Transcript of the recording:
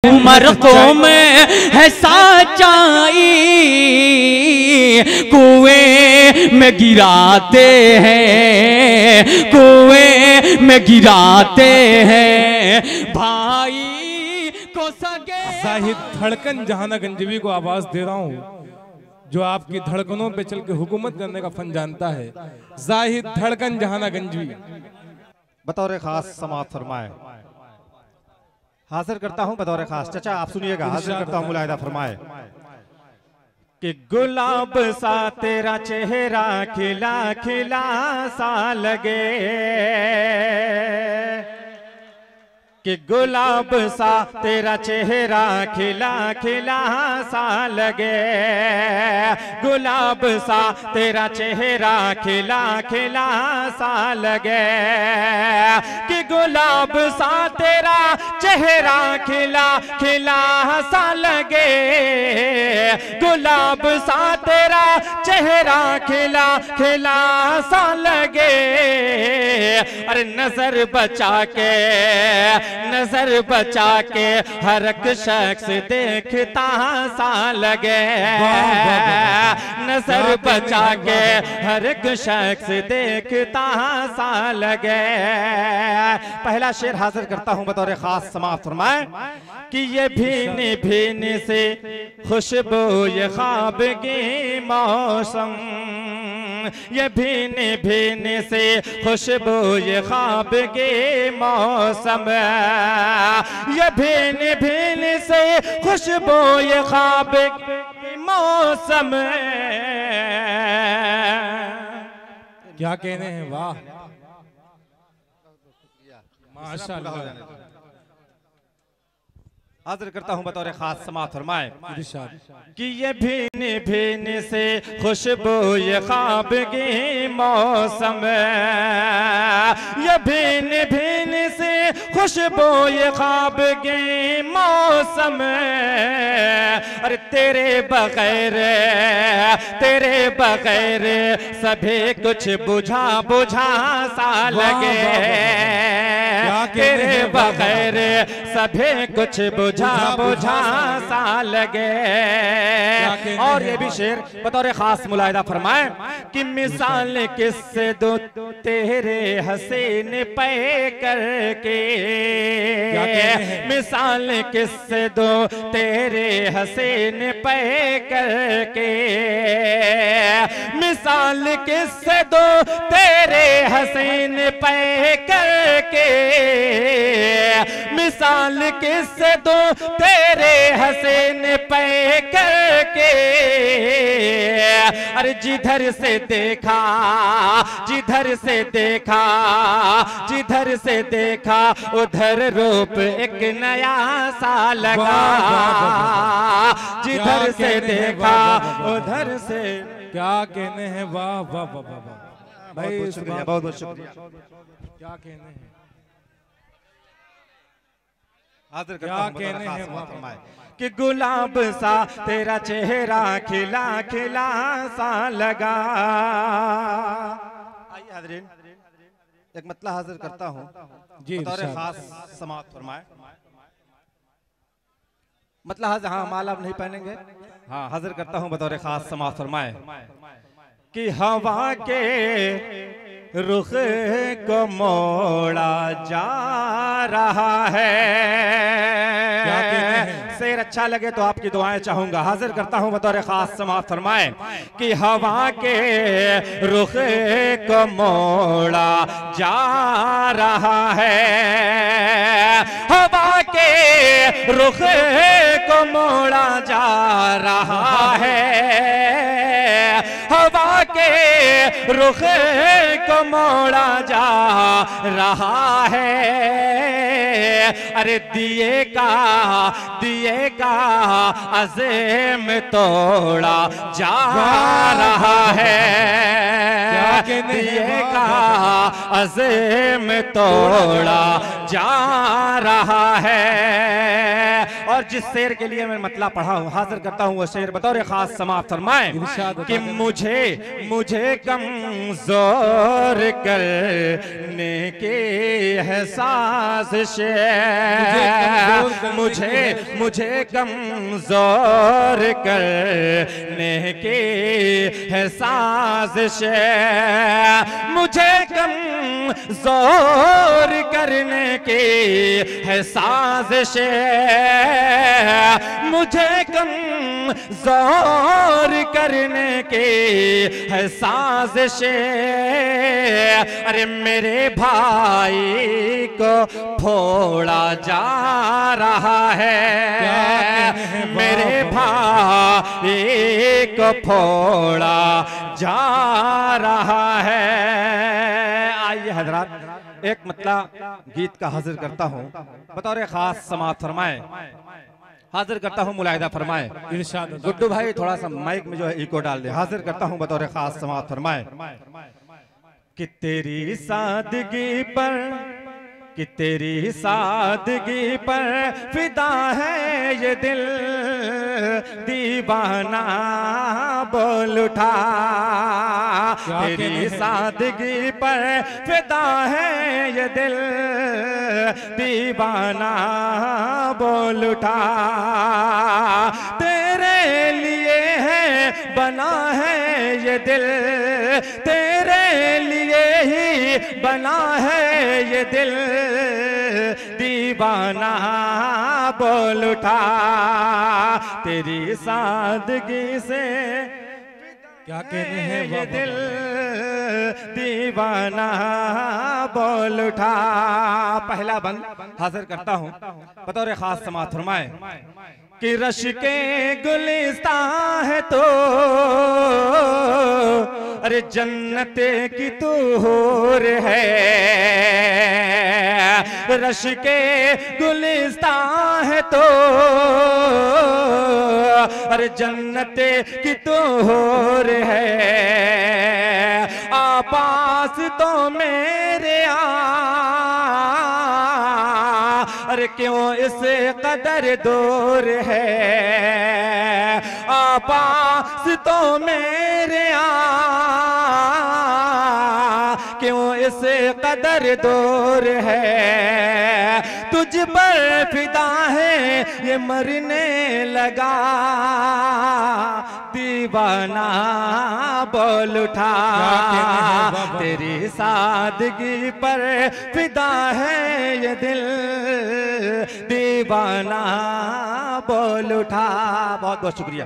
उमरकों में है सच्चाई, कुएं में गिराते हैं, कुएं में गिराते हैं भाई को सगे। जाहिद धड़कन जहाना गंजवी को आवाज दे रहा हूँ, जो आपकी धड़कनों पे चल के हुकूमत करने का फन जानता है। जाहिद धड़कन जहाना गंजवी बतौर खास समाअत फरमाए। हाजिर करता हूं बतौर खास। चाचा आप सुनिएगा, हाजिर करता हूं मुलाहिदा फरमाए कि गुलाब सा तेरा चेहरा खिला खिला सा लगे, कि गुलाब सा तेरा चेहरा खिला खिला सा लगे, गुलाब सा तेरा चेहरा खिला खिला सा लगे, कि गुलाब सा तेरा चेहरा खिला खिला सा लगे, गुलाब सा तेरा चेहरा खिला खिला सा लगे। अरे नजर बचा के, नजर बचा के हर एक शख्स देखता सा लगे, नजर बचा के हर एक शख्स देखता सा लगे। पहला शेर हाजिर करता हूं बतौर खास समाअत फरमाए कि ये भीने भीने से खुशबू ये ख्वाब की मौसम, ये भीने भीने से खुशबू ये ख्वाब के मौसम, ये भीने भीने से खुशबू ये ख्वाब के मौसम। क्या कहने हैं, वाह माशाअल्लाह। हाजिर करता हूं बतौर खास समाअत फरमाए कि ये भीने भीने से खुशबू ये ख्वाब की मौसम, ये भीने भीने से खुशबू ये ख्वाब की मौसम। अरे तेरे बगैर सभी कुछ बुझा बुझा सा लगे, तेरे बगैर सभी कुछ बुझा बुझा सा लगे। और ये भी शेर बतौर खास मुलाहिदा फरमाए कि मिसाल किससे दो तेरे हसीन पे करके, मिसाल किससे दो तेरे हसीन पे करके, मिसाल किससे दो तेरे हसीन पे करके, मिसाल किससे दो तेरे हसीन पे करके। अरे जिधर से देखा, जिधर से देखा, जिधर से देखा उधर रूप एक नया सा लगा, जिधर से देखा उधर से। क्या कहने हैं, वाह वाह वाह वाह भाई, बहुत शुक्रिया, बहुत बहुत शुक्रिया। क्या कहने हैं, हाजिर क्या कहने हैं, वाह कि गुलाब सा तेरा चेहरा खिला खिला सा लगा। आइए हाज़रीन, एक मतला हाजिर करता हूँ जी, बतौर खास समाअत फरमाए। मतला हाजिर, हाँ माला नहीं पहनेंगे, हाँ हाजिर करता हूँ बतौर खास समाअत फरमाए कि हवा के रुख को मोड़ा जा रहा है। शेर अच्छा लगे तो आपकी दुआएं चाहूंगा। हाजिर करता हूं बतौर खास समाअत फरमाए कि हवा के रुख को मोड़ा जा रहा है, हवा के रुख को मोड़ा जा रहा है, हवा के रुख को मोड़ा जा रहा है। अरे दिए का अज़ीम तोड़ा जा रहा है, दिए का अज़ीम तोड़ा जा रहा है। और जिस शेर के लिए मैं मतला पढ़ा हूँ हाजिर करता हूँ वो शेर बतौर खास समाअत फरमाए कि मुझे मुझे कमजोर करने के है साजिश, मुझे कमजोर करने के है साजिश, मुझे कमजोर करने के है साजिश, मुझे कमजोर करने के है साजिश। अरे मेरे भाई को फोड़ा जा रहा है, मेरे भाई को फोड़ा जा रहा है। आइए हजरात, एक मतलब गीत का हाजिर करता हूँ, बतौर खास समाअत फरमाए, हाजिर करता हूँ, मुलाहिदा फरमाए। गुड्डू भाई थोड़ा सा माइक में जो है इको डाल दे। हाजिर करता हूँ बतौर खास समाअत फरमाए कि तेरी सादगी पर, कि तेरी सादगी पर फिदा है ये दिल दीवाना बोल उठा, तेरी सादगी पर फिदा है ये दिल दीवाना बोल उठा, तेरे लिए है बना है ये दिल, तेरे लिए ही बना है ये दिल दीवाना बोल उठा, तेरी सादगी से क्या कहने हैं ये दिल दीवाना बोल उठा। पहला बंद हाजिर करता हूँ बतौर खास समाअत फरमाए कि रश के गुलिस्तां है तो अरे जन्नते की तो हूर है, रश के गुलिस्तां है तो अरे जन्नते की तो हूर है, आपास तो मेरे अरे क्यों इसे कदर दूर है, आपास तो मेरे क्यों इसे कदर दूर है, तुझ पर फिदा है ये मरने लगा दीवाना बोल उठा, तेरी सादगी पर फिदा है ये दिल दीवाना बोल उठा। बहुत बहुत शुक्रिया।